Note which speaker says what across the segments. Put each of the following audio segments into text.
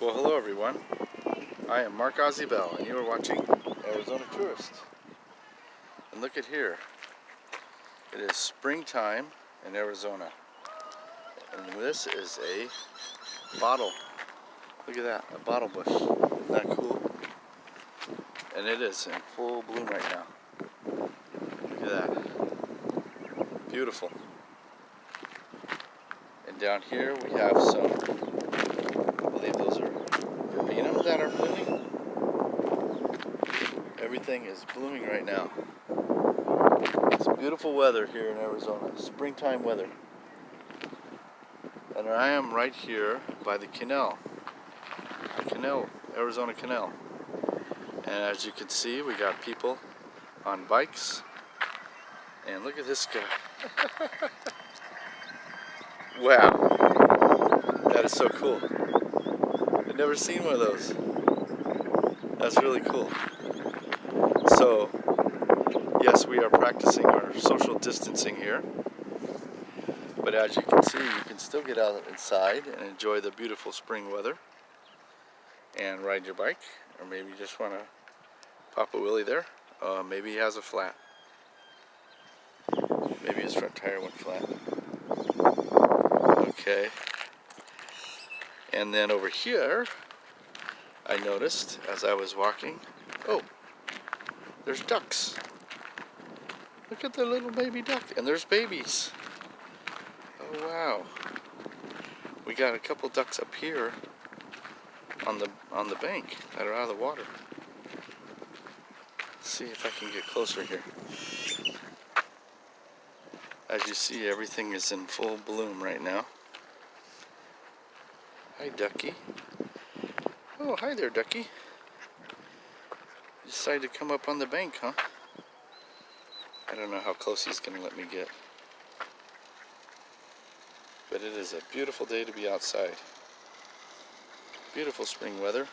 Speaker 1: Well, hello everyone. I am Mark Ozzie Bell, and you are watching Arizona Tourist. And look at here. It is springtime in Arizona. And this is a bottle. Look at that, a bottle bush. Isn't that cool? And it is in full bloom right now. Look at that. Beautiful. And down here we have some, I believe those are verbena that are blooming. Everything is blooming right now. It's beautiful weather here in Arizona, springtime weather. And I am right here by the Canal, Arizona Canal. And as you can see, we got people on bikes. And look at this guy. Wow, that is so cool. I've never seen one of those. That's really cool. So, yes, we are practicing our social distancing here. But as you can see, you can still get out inside and enjoy the beautiful spring weather and ride your bike, or maybe you just want to pop a wheelie there. Maybe he has a flat. Maybe his front tire went flat. Okay. And then over here, I noticed as I was walking, oh, there's ducks. Look at the little baby duck, and there's babies. Oh wow. We got a couple ducks up here on the bank that are out of the water. Let's see if I can get closer here. As you see, everything is in full bloom right now. Hi, ducky. Oh, hi there, ducky. You decided to come up on the bank, huh? I don't know how close he's going to let me get. But it is a beautiful day to be outside. Beautiful spring weather.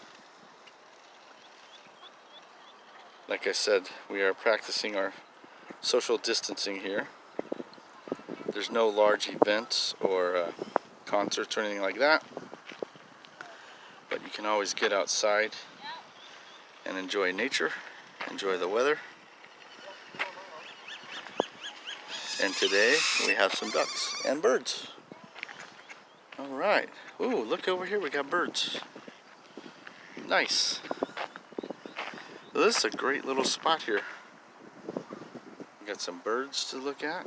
Speaker 1: Like I said, we are practicing our social distancing here. There's no large events or concerts or anything like that. But you can always get outside and enjoy nature, enjoy the weather. And today we have some ducks and birds. Alright. Ooh, look over here, we got birds. Nice. Well, this is a great little spot here. We got some birds to look at.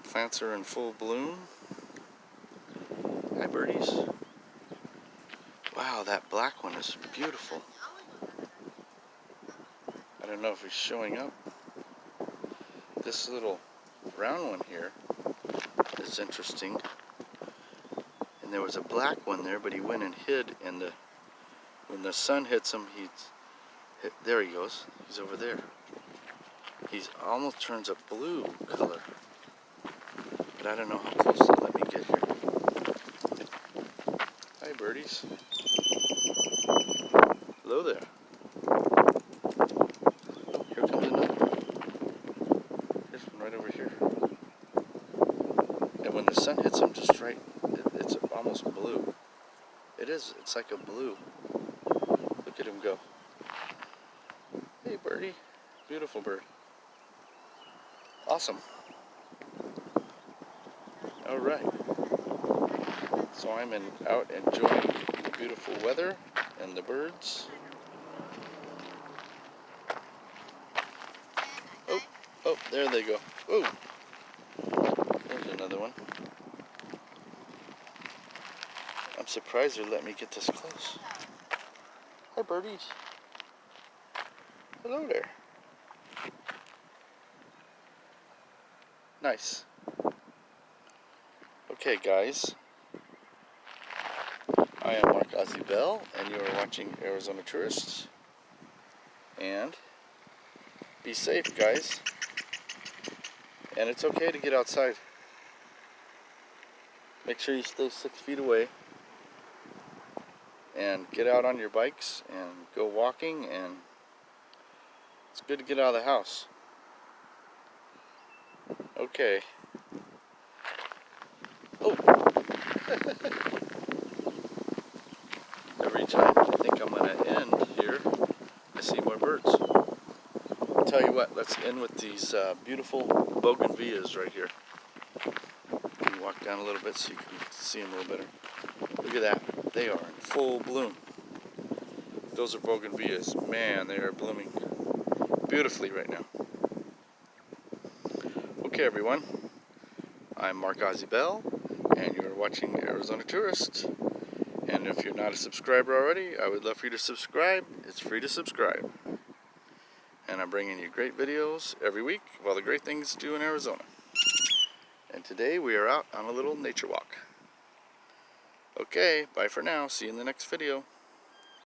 Speaker 1: Plants are in full bloom. Hi, birdies. Wow, that black one is beautiful. I don't know if he's showing up. This little brown one here is interesting. And there was a black one there, but he went and hid, and when the sun hits him, there he goes. He's over there. He's almost turns a blue color. But I don't know how close to let me get here. Hi, birdies. Hello there. Oh, here comes another one. There's one right over here. And when the sun hits him just right, it's almost blue. It is. It's like a blue. Look at him go. Hey, birdie. Beautiful bird. Awesome. All right. So I'm out enjoying the beautiful weather and the birds. Oh, there they go. Oh, there's another one. I'm surprised they let me get this close. Hi, birdies. Hello there. Nice. Okay, guys. I am Mark Ozzie Bell, and you are watching Arizona Tourists. And be safe, guys. And it's okay to get outside. Make sure you stay 6 feet away. And get out on your bikes and go walking, and it's good to get out of the house. Okay. Oh. see more birds. I'll tell you what, let's end with these beautiful bougainvilleas right here. Let me walk down a little bit so you can see them a little better. Look at that. They are in full bloom. Those are bougainvilleas. Man, they are blooming beautifully right now. Okay, everyone. I'm Mark Ozzie Bell, and you're watching Arizona Tourist. And if you're not a subscriber already, I would love for you to subscribe. It's free to subscribe. And I'm bringing you great videos every week of all the great things to do in Arizona. And today we are out on a little nature walk. Okay, bye for now. See you in the next video.